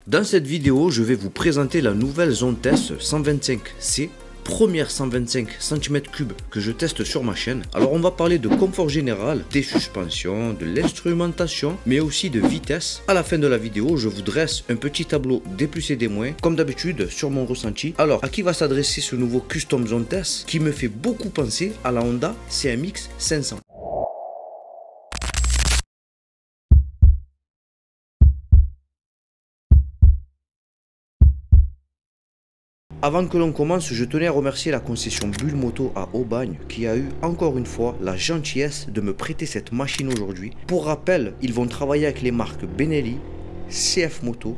Dans cette vidéo, je vais vous présenter la nouvelle Zontes 125C, première 125 cm3 que je teste sur ma chaîne. Alors on va parler de confort général, des suspensions, de l'instrumentation, mais aussi de vitesse. À la fin de la vidéo, je vous dresse un petit tableau des plus et des moins, comme d'habitude sur mon ressenti. Alors à qui va s'adresser ce nouveau Custom Zontes qui me fait beaucoup penser à la Honda CMX 500. Avant que l'on commence, je tenais à remercier la concession Bulle Moto à Aubagne qui a eu encore une fois la gentillesse de me prêter cette machine aujourd'hui. Pour rappel, ils vont travailler avec les marques Benelli, CF Moto,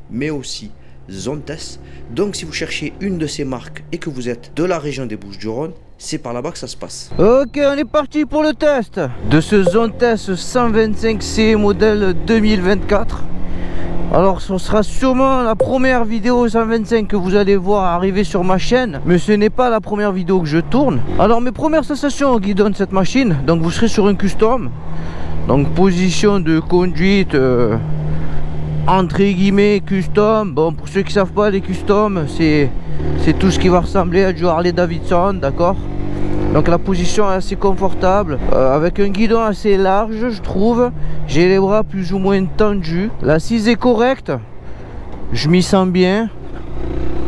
mais aussi Zontes. Donc si vous cherchez une de ces marques et que vous êtes de la région des Bouches-du-Rhône, c'est par là-bas que ça se passe. Ok, on est parti pour le test de ce Zontes 125C modèle 2024. Alors ce sera sûrement la première vidéo 125 que vous allez voir arriver sur ma chaîne, mais ce n'est pas la première vidéo que je tourne. Alors mes premières sensations au guidon de cette machine, donc vous serez sur un custom, donc position de conduite entre guillemets custom. Bon, pour ceux qui savent pas, les customs c'est tout ce qui va ressembler à du Harley Davidson, d'accord. Donc la position est assez confortable, avec un guidon assez large je trouve. J'ai les bras plus ou moins tendus. L'assise est correcte, je m'y sens bien.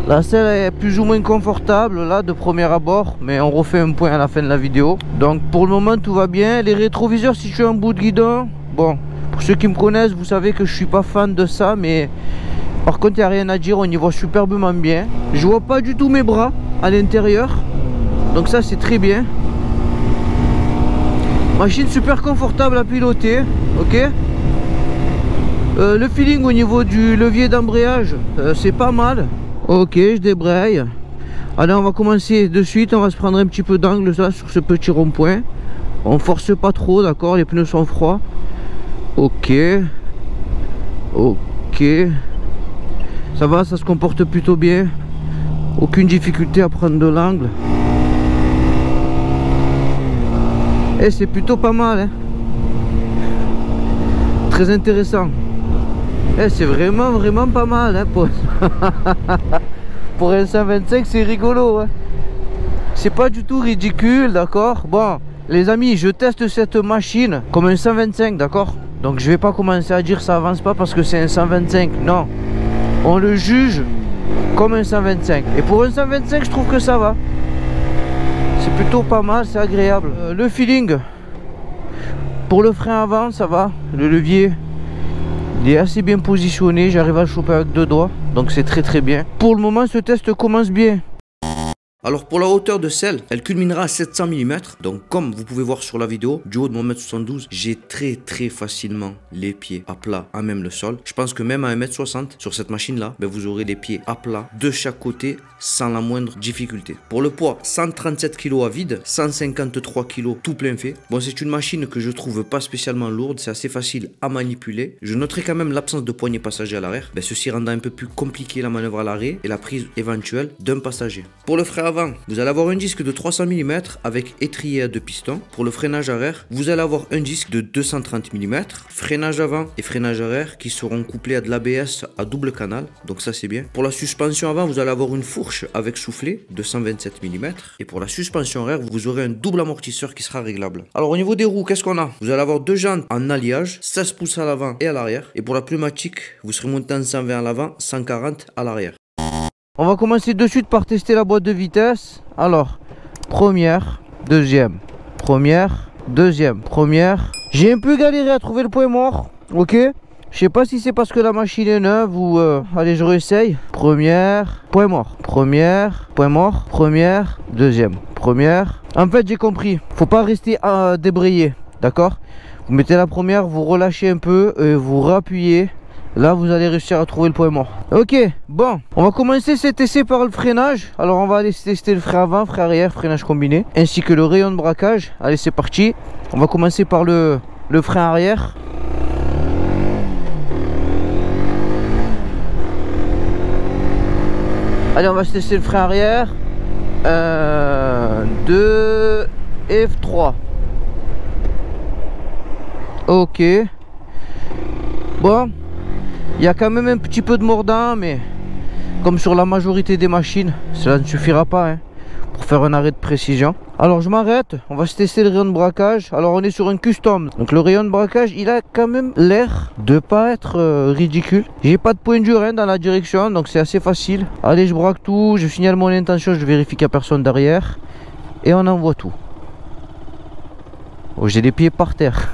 La selle est plus ou moins confortable là de premier abord, mais on refait un point à la fin de la vidéo. Donc pour le moment tout va bien. Les rétroviseurs situés en bout de guidon, bon, pour ceux qui me connaissent, vous savez que je suis pas fan de ça, mais par contre il n'y a rien à dire, on y voit superbement bien. Je vois pas du tout mes bras à l'intérieur, donc ça c'est très bien. Machine super confortable à piloter, ok. Le feeling au niveau du levier d'embrayage, c'est pas mal. Ok, je débraye. Allez, on va commencer de suite, on va se prendre un petit peu d'angle là sur ce petit rond-point. On force pas trop, d'accord, les pneus sont froids. Ok. Ok. Ça va, ça se comporte plutôt bien. Aucune difficulté à prendre de l'angle. Et c'est plutôt pas mal, hein. Très intéressant. Et c'est vraiment pas mal, hein, pour un 125 c'est rigolo, hein. C'est pas du tout ridicule, d'accord. Bon les amis, je teste cette machine comme un 125, d'accord. Donc je vais pas commencer à dire ça avance pas parce que c'est un 125. Non, on le juge comme un 125. Et pour un 125 je trouve que ça va. C'est plutôt pas mal, c'est agréable. Le feeling pour le frein avant, ça va. Le levier, il est assez bien positionné. J'arrive à le choper avec deux doigts, donc c'est très bien. Pour le moment, ce test commence bien. Alors pour la hauteur de selle, elle culminera à 700 mm. Donc comme vous pouvez voir sur la vidéo, du haut de mon 1m72, j'ai très facilement les pieds à plat à même le sol. Je pense que même à 1m60 sur cette machine là, ben, vous aurez les pieds à plat de chaque côté sans la moindre difficulté. Pour le poids, 137 kg à vide, 153 kg tout plein fait. Bon, c'est une machine que je trouve pas spécialement lourde, c'est assez facile à manipuler. Je noterai quand même l'absence de poignée passager à l'arrière, ben, ceci rendant un peu plus compliqué la manœuvre à l'arrêt et la prise éventuelle d'un passager. Pour le frein avant, vous allez avoir un disque de 300 mm avec étrier à deux pistons. Pour le freinage arrière, vous allez avoir un disque de 230 mm. Freinage avant et freinage arrière qui seront couplés à de l'ABS à double canal, donc ça c'est bien. Pour la suspension avant, vous allez avoir une fourche avec soufflet de 127 mm. Et pour la suspension arrière, vous aurez un double amortisseur qui sera réglable. Alors au niveau des roues, qu'est-ce qu'on a? Vous allez avoir deux jantes en alliage, 16 pouces à l'avant et à l'arrière. Et pour la pneumatique, vous serez monté en 120 à l'avant, 140 à l'arrière. On va commencer de suite par tester la boîte de vitesse. Alors, première, deuxième, première, deuxième, première. J'ai un peu galéré à trouver le point mort, ok. Je sais pas si c'est parce que la machine est neuve ou... allez, je réessaye. Première, point mort. Première, point mort. Première, deuxième, première. En fait, j'ai compris. Faut pas rester à débrayer, d'accord. Vous mettez la première, vous relâchez un peu et vous rappuyez. Là vous allez réussir à trouver le point mort. Ok, bon, on va commencer cet essai par le freinage. Alors on va aller tester le frein avant, frein arrière, freinage combiné, ainsi que le rayon de braquage. Allez, c'est parti. On va commencer par le frein arrière. Allez, on va tester le frein arrière. 2 F3. Ok. Bon, Il y a quand même un petit peu de mordant, mais comme sur la majorité des machines, cela ne suffira pas hein, pour faire un arrêt de précision. Alors je m'arrête, on va se tester le rayon de braquage. Alors on est sur un custom, donc le rayon de braquage il a quand même l'air de pas être ridicule. J'ai pas de point dur hein, dans la direction, donc c'est assez facile. Allez, je braque tout, je signale mon intention, je vérifie qu'il n'y a personne derrière et on envoie tout. Oh, j'ai les pieds par terre.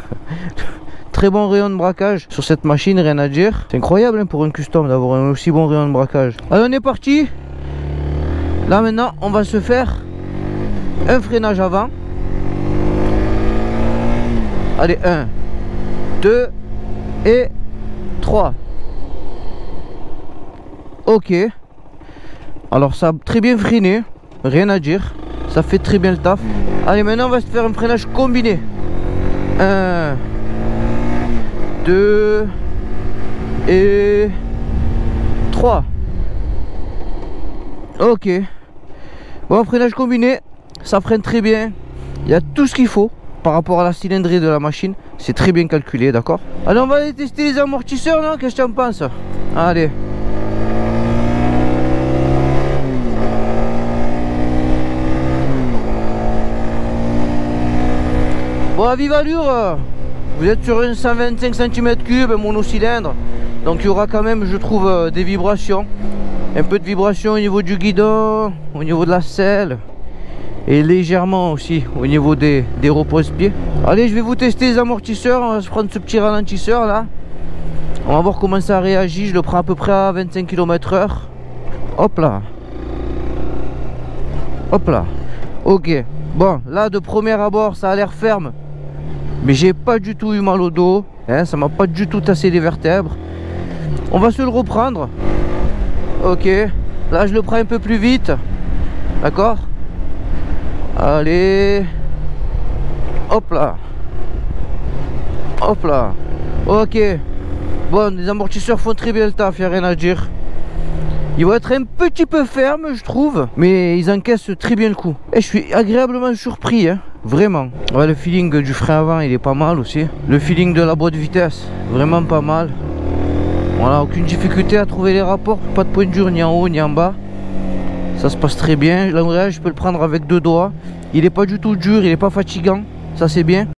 Très bon rayon de braquage sur cette machine, rien à dire. C'est incroyable hein, pour un custom d'avoir un aussi bon rayon de braquage. Allez, on est parti. Là maintenant on va se faire un freinage avant. Allez, 1, 2 et 3. Ok. Alors ça a très bien freiné, rien à dire. Ça fait très bien le taf. Allez, maintenant on va se faire un freinage combiné. 1, 2 et 3. Ok. Bon, freinage combiné, ça freine très bien. Il y a tout ce qu'il faut par rapport à la cylindrée de la machine. C'est très bien calculé, d'accord. Allez, on va aller tester les amortisseurs, non? Qu'est-ce que tu en penses? Allez. Bon, à vive allure, vous êtes sur un 125 cm3 monocylindre. Donc il y aura quand même, je trouve, des vibrations. Un peu de vibration au niveau du guidon, au niveau de la selle. Et légèrement aussi au niveau des repose-pieds. Allez, je vais vous tester les amortisseurs. On va se prendre ce petit ralentisseur là. On va voir comment ça réagit. Je le prends à peu près à 25 km/h. Hop là. Hop là. Ok. Bon, là de premier abord ça a l'air ferme. Mais j'ai pas du tout eu mal au dos hein, ça m'a pas du tout tassé les vertèbres. On va se le reprendre. Ok, là je le prends un peu plus vite. D'accord. Allez. Hop là. Hop là. Ok. Bon, les amortisseurs font très bien le taf, il n'y a rien à dire. Ils vont être un petit peu fermes, je trouve, mais ils encaissent très bien le coup. Et je suis agréablement surpris, hein, vraiment. Ouais, le feeling du frein avant, il est pas mal aussi. Le feeling de la boîte de vitesse, vraiment pas mal. Voilà, aucune difficulté à trouver les rapports, pas de point dur ni en haut ni en bas. Ça se passe très bien. L'embrayage, je peux le prendre avec 2 doigts. Il est pas du tout dur, il est pas fatigant. Ça c'est bien.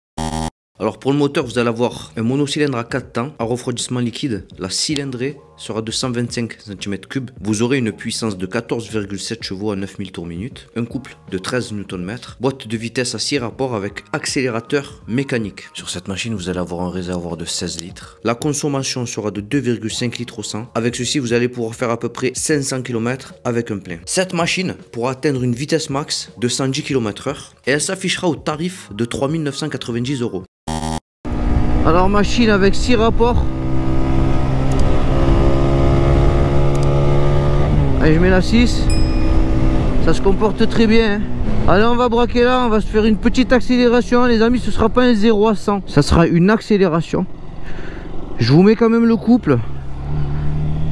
Alors pour le moteur, vous allez avoir un monocylindre à 4 temps à refroidissement liquide. La cylindrée sera de 125 cm3. Vous aurez une puissance de 14,7 chevaux à 9000 tours minute. Un couple de 13 Nm. Boîte de vitesse à 6 rapports avec accélérateur mécanique. Sur cette machine, vous allez avoir un réservoir de 16 litres. La consommation sera de 2,5 litres au 100. Avec ceci, vous allez pouvoir faire à peu près 500 km avec un plein. Cette machine pourra atteindre une vitesse max de 110 km/h et elle s'affichera au tarif de 3990 €. Alors machine avec 6 rapports. Allez, je mets la 6. Ça se comporte très bien hein. Allez, on va braquer là. On va se faire une petite accélération les amis. Ce sera pas un 0 à 100, ça sera une accélération. Je vous mets quand même le couple,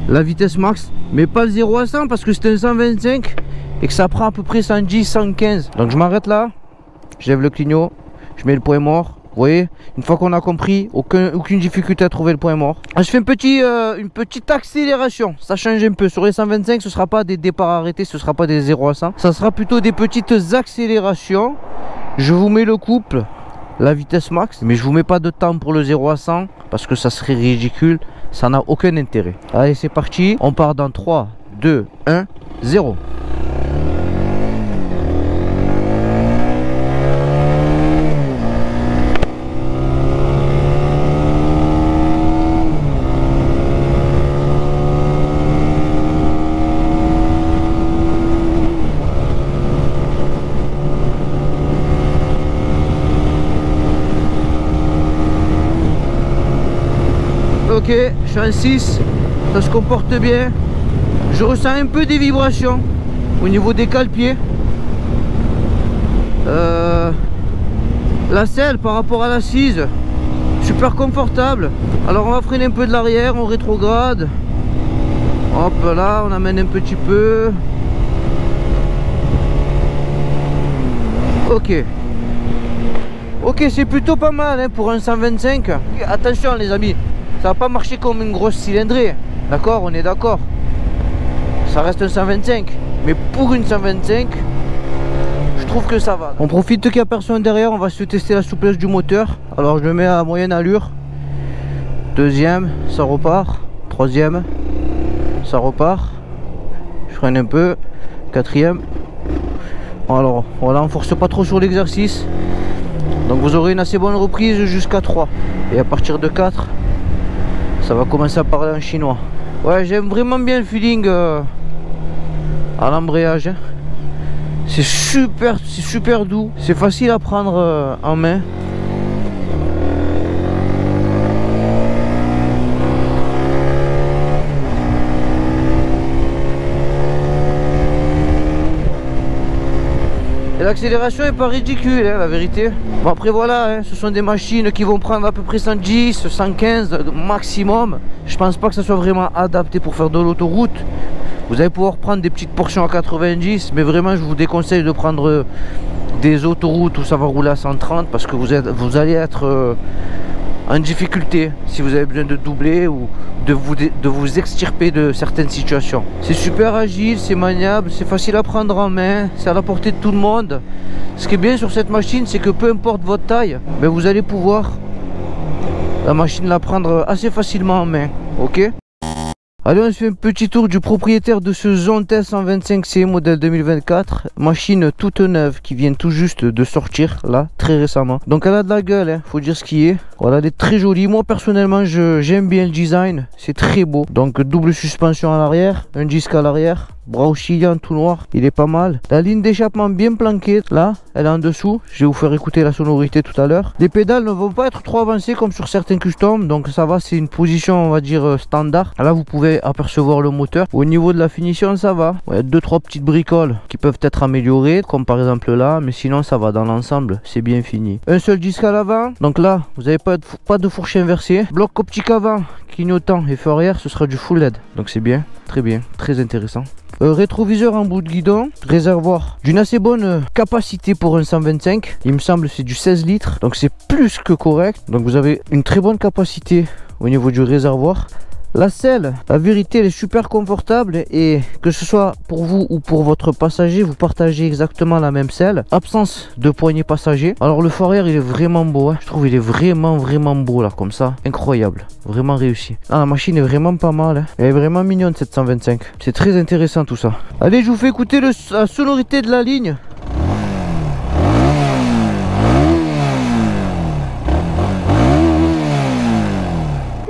la vitesse max, mais pas le 0 à 100 parce que c'est un 125 et que ça prend à peu près 110, 115. Donc je m'arrête là, je lève le clignot, je mets le point mort. Vous voyez, une fois qu'on a compris, aucune difficulté à trouver le point mort. Je fais une petite accélération. Ça change un peu. Sur les 125, ce ne sera pas des départs arrêtés, ce ne sera pas des 0 à 100. Ça sera plutôt des petites accélérations. Je vous mets le couple, la vitesse max, mais je vous mets pas de temps pour le 0 à 100 parce que ça serait ridicule. Ça n'a aucun intérêt. Allez, c'est parti. On part dans 3, 2, 1, 0. Ok, je suis en 6, ça se comporte bien. Je ressens un peu des vibrations au niveau des cale-pieds. La selle par rapport à l'assise, super confortable. Alors on va freiner un peu de l'arrière, on rétrograde. Hop là, on amène un petit peu. Ok. Ok, c'est plutôt pas mal hein, pour un 125. Attention les amis, ça va pas marcher comme une grosse cylindrée. d'accord, on est d'accord. Ça reste un 125, mais pour une 125, je trouve que ça va. On profite qu'il n'y a personne derrière, on va se tester la souplesse du moteur. Alors je le mets à moyenne allure. Deuxième, ça repart. Troisième, ça repart. Je freine un peu. Quatrième. Alors voilà, on force pas trop sur l'exercice. Donc vous aurez une assez bonne reprise jusqu'à 3. Et à partir de 4, ça va commencer à parler en chinois. Ouais, j'aime vraiment bien le feeling à l'embrayage. C'est super doux. C'est facile à prendre en main. Et l'accélération est pas ridicule, hein, la vérité. Bon après voilà, hein, ce sont des machines qui vont prendre à peu près 110, 115 maximum. Je pense pas que ça soit vraiment adapté pour faire de l'autoroute. Vous allez pouvoir prendre des petites portions à 90, mais vraiment je vous déconseille de prendre des autoroutes où ça va rouler à 130 parce que vous allez être en difficulté si vous avez besoin de doubler ou de vous extirper de certaines situations. C'est super agile, c'est maniable, c'est facile à prendre en main, c'est à la portée de tout le monde. Ce qui est bien sur cette machine, c'est que peu importe votre taille, ben vous allez pouvoir la machine la prendre assez facilement en main, ok? Allez, on se fait un petit tour du propriétaire de ce Zontes 125C modèle 2024. Machine toute neuve qui vient tout juste de sortir là, très récemment. Donc elle a de la gueule, hein, faut dire ce qui est. Voilà, elle est très jolie. Moi personnellement, j'aime bien le design. C'est très beau. Donc double suspension à l'arrière, un disque à l'arrière. Bras oscillant tout noir, il est pas mal. La ligne d'échappement bien planquée, là, elle est en dessous. Je vais vous faire écouter la sonorité tout à l'heure. Les pédales ne vont pas être trop avancées comme sur certains customs, donc ça va, c'est une position, on va dire, standard. Là, vous pouvez apercevoir le moteur. Au niveau de la finition, ça va. Il y a 2-3 petites bricoles qui peuvent être améliorées, comme par exemple là, mais sinon ça va dans l'ensemble, c'est bien fini. Un seul disque à l'avant, donc là, vous n'avez pas de fourche inversée. Bloc optique avant, clignotant et feu arrière, ce sera du full LED, donc c'est bien, très intéressant. Rétroviseur en bout de guidon, réservoir d'une assez bonne capacité pour un 125, il me semble c'est du 16 litres, donc c'est plus que correct. Donc vous avez une très bonne capacité au niveau du réservoir. La selle, la vérité, elle est super confortable et que ce soit pour vous ou pour votre passager, vous partagez exactement la même selle. Absence de poignée passager. Alors le feu arrière, il est vraiment beau, hein. Je trouve il est vraiment beau là, comme ça. Incroyable, vraiment réussi. Ah, la machine est vraiment pas mal, hein. Elle est vraiment mignonne cette 125. C'est très intéressant tout ça. Allez, je vous fais écouter la sonorité de la ligne.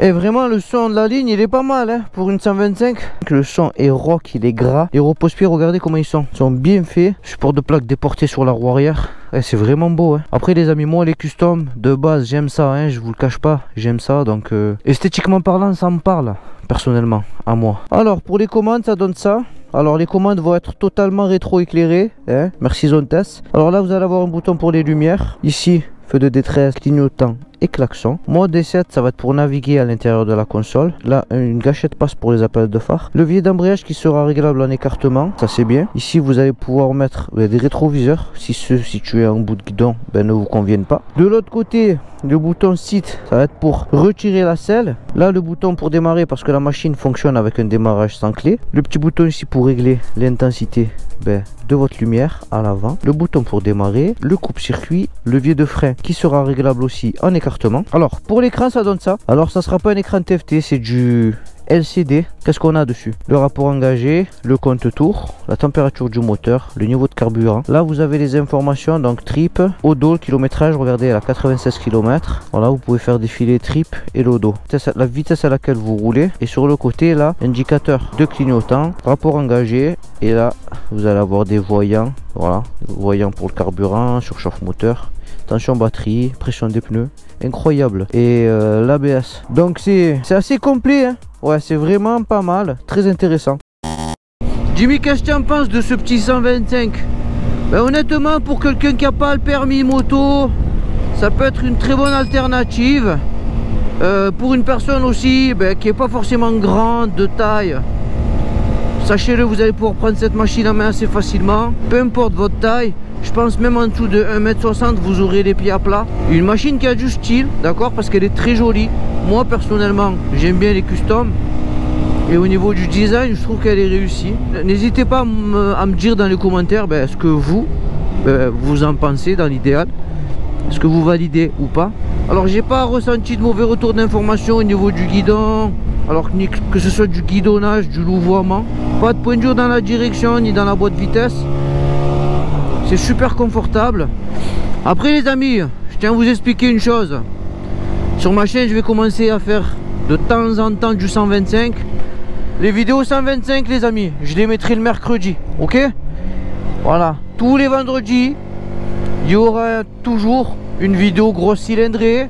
Et vraiment le son de la ligne il est pas mal, hein, pour une 125. Le son est rock, il est gras. Les repose-pieds, regardez comment ils sont bien faits. Support de plaque déporté sur la roue arrière. C'est vraiment beau, hein. Après les amis, moi les customs de base j'aime ça, hein, je vous le cache pas, j'aime ça. Donc esthétiquement parlant ça me parle personnellement à moi. Alors pour les commandes ça donne ça. Alors les commandes vont être totalement rétro-éclairées, hein. Merci Zontes. Alors là vous allez avoir un bouton pour les lumières. Ici feu de détresse, clignotant et klaxon. Mode D7, ça va être pour naviguer à l'intérieur de la console. Là, une gâchette passe pour les appels de phare. Levier d'embrayage qui sera réglable en écartement, ça c'est bien. Ici, vous allez pouvoir mettre des rétroviseurs si ceux situés en bout de guidon ne vous conviennent pas. De l'autre côté, le bouton Sit, ça va être pour retirer la selle. Là, le bouton pour démarrer parce que la machine fonctionne avec un démarrage sans clé. Le petit bouton ici pour régler l'intensité de votre lumière à l'avant. Le bouton pour démarrer, le coupe-circuit, levier de frein qui sera réglable aussi en écartement. Alors pour l'écran ça donne ça. Alors ça sera pas un écran TFT, c'est du LCD. Qu'est-ce qu'on a dessus? Le rapport engagé, le compte tour, la température du moteur, le niveau de carburant. Là vous avez les informations, donc trip, odo, le kilométrage, regardez elle a 96 km. Voilà, vous pouvez faire défiler trip et l'odo, la vitesse à laquelle vous roulez. Et sur le côté là, indicateur de clignotant, rapport engagé. Et là vous allez avoir des voyants, voilà, voyants pour le carburant, surchauffe moteur, tension batterie, pression des pneus, incroyable. Et l'ABS, donc c'est assez complet, hein. Ouais, c'est vraiment pas mal, très intéressant. Jimmy, qu'est-ce que tu en penses de ce petit 125? Honnêtement, pour quelqu'un qui n'a pas le permis moto, ça peut être une très bonne alternative. Pour une personne aussi qui n'est pas forcément grande de taille, sachez-le, vous allez pouvoir prendre cette machine en main assez facilement, peu importe votre taille. Je pense même en dessous de 1,60 m, vous aurez les pieds à plat. Une machine qui a du style, d'accord, parce qu'elle est très jolie. Moi, personnellement, j'aime bien les customs. Et au niveau du design, je trouve qu'elle est réussie. N'hésitez pas à me dire dans les commentaires ce que vous en pensez dans l'idéal. Est-ce que vous validez ou pas? Alors j'ai pas ressenti de mauvais retour d'information au niveau du guidon. Alors que ce soit du guidonnage, du louvoiement. Pas de point dur dans la direction ni dans la boîte vitesse. C'est super confortable. Après les amis, je tiens à vous expliquer une chose. Sur ma chaîne, je vais commencer à faire de temps en temps du 125. Les vidéos 125 les amis, je les mettrai le mercredi, ok? Voilà, tous les vendredis, il y aura toujours une vidéo grosse cylindrée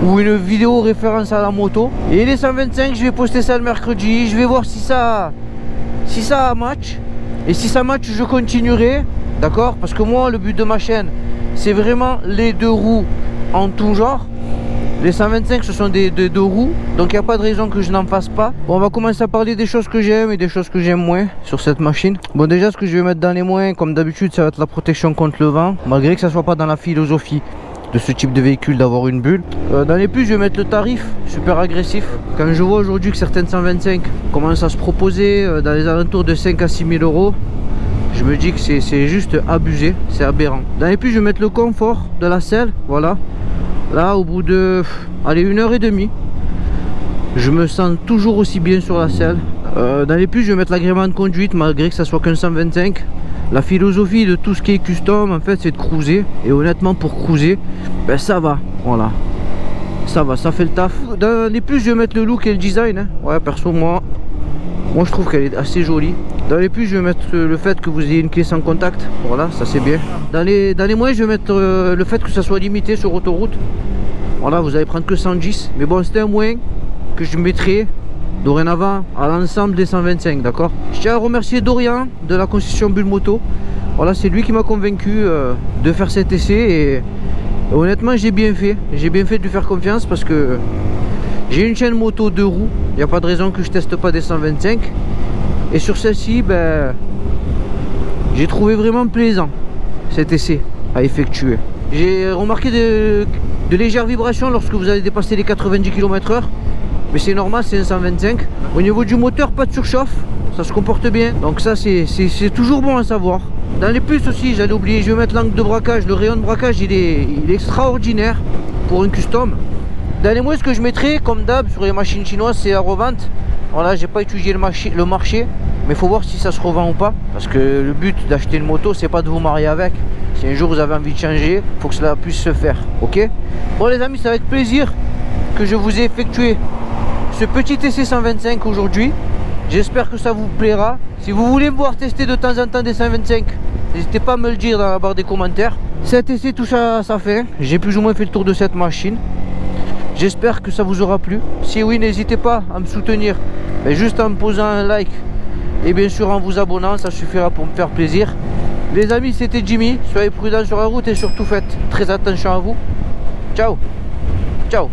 ou une vidéo référence à la moto. Et les 125, je vais poster ça le mercredi. Je vais voir si ça match. Et si ça match, je continuerai. D'accord? Parce que moi, le but de ma chaîne, c'est vraiment les deux roues en tout genre. Les 125, ce sont des deux roues. Donc il n'y a pas de raison que je n'en fasse pas. Bon, on va commencer à parler des choses que j'aime et des choses que j'aime moins sur cette machine. Bon, déjà, ce que je vais mettre dans les moins, comme d'habitude, ça va être la protection contre le vent. Malgré que ça soit pas dans la philosophie de ce type de véhicule d'avoir une bulle. Dans les plus, je vais mettre le tarif super agressif. Quand je vois aujourd'hui que certaines 125 commencent à se proposer dans les alentours de 5 à 6 000 euros, je me dis que c'est juste abusé, c'est aberrant. Dans les plus, je vais mettre le confort de la selle, voilà. Là, au bout de, allez, 1h30, je me sens toujours aussi bien sur la selle. Dans les plus, je vais mettre l'agrément de conduite, malgré que ça soit qu'un 125. La philosophie de tout ce qui est custom, en fait, c'est de cruiser. Et honnêtement, pour cruiser, ça va, voilà. Ça va, ça fait le taf. Dans les plus, je vais mettre le look et le design, hein. Ouais, perso, moi, je trouve qu'elle est assez jolie. Dans les plus, je vais mettre le fait que vous ayez une clé sans contact. Voilà, ça c'est bien. Dans les moins, je vais mettre le fait que ça soit limité sur autoroute. Voilà, vous allez prendre que 110. Mais bon, c'était un moins que je mettrai dorénavant à l'ensemble des 125, d'accord? Je tiens à remercier Dorian de la concession Bulle Moto. Voilà, c'est lui qui m'a convaincu de faire cet essai. Et honnêtement, j'ai bien fait. J'ai bien fait de lui faire confiance parce que j'ai une chaîne moto 2 roues. Il n'y a pas de raison que je teste pas des 125. Et sur celle-ci, j'ai trouvé vraiment plaisant cet essai à effectuer. J'ai remarqué de légères vibrations lorsque vous allez dépasser les 90 km/h. Mais c'est normal, c'est un 125. Au niveau du moteur, pas de surchauffe. Ça se comporte bien. Donc ça, c'est toujours bon à savoir. Dans les plus aussi, j'allais oublier, je vais mettre l'angle de braquage. Le rayon de braquage, il est extraordinaire pour un custom. Dans les moins, ce que je mettrai, comme d'hab, sur les machines chinoises, c'est la revente. Voilà, j'ai pas étudié le marché, mais il faut voir si ça se revend ou pas. Parce que le but d'acheter une moto, c'est pas de vous marier avec. Si un jour vous avez envie de changer, il faut que cela puisse se faire. Ok? Bon les amis, c'est avec plaisir que je vous ai effectué ce petit essai 125 aujourd'hui. J'espère que ça vous plaira. Si vous voulez me voir tester de temps en temps des 125, n'hésitez pas à me le dire dans la barre des commentaires. Cet essai touche à sa fin. J'ai plus ou moins fait le tour de cette machine. J'espère que ça vous aura plu. Si oui, n'hésitez pas à me soutenir, mais juste en me posant un like et bien sûr en vous abonnant, ça suffira pour me faire plaisir. Les amis, c'était Jimmy. Soyez prudents sur la route et surtout faites très attention à vous. Ciao. Ciao.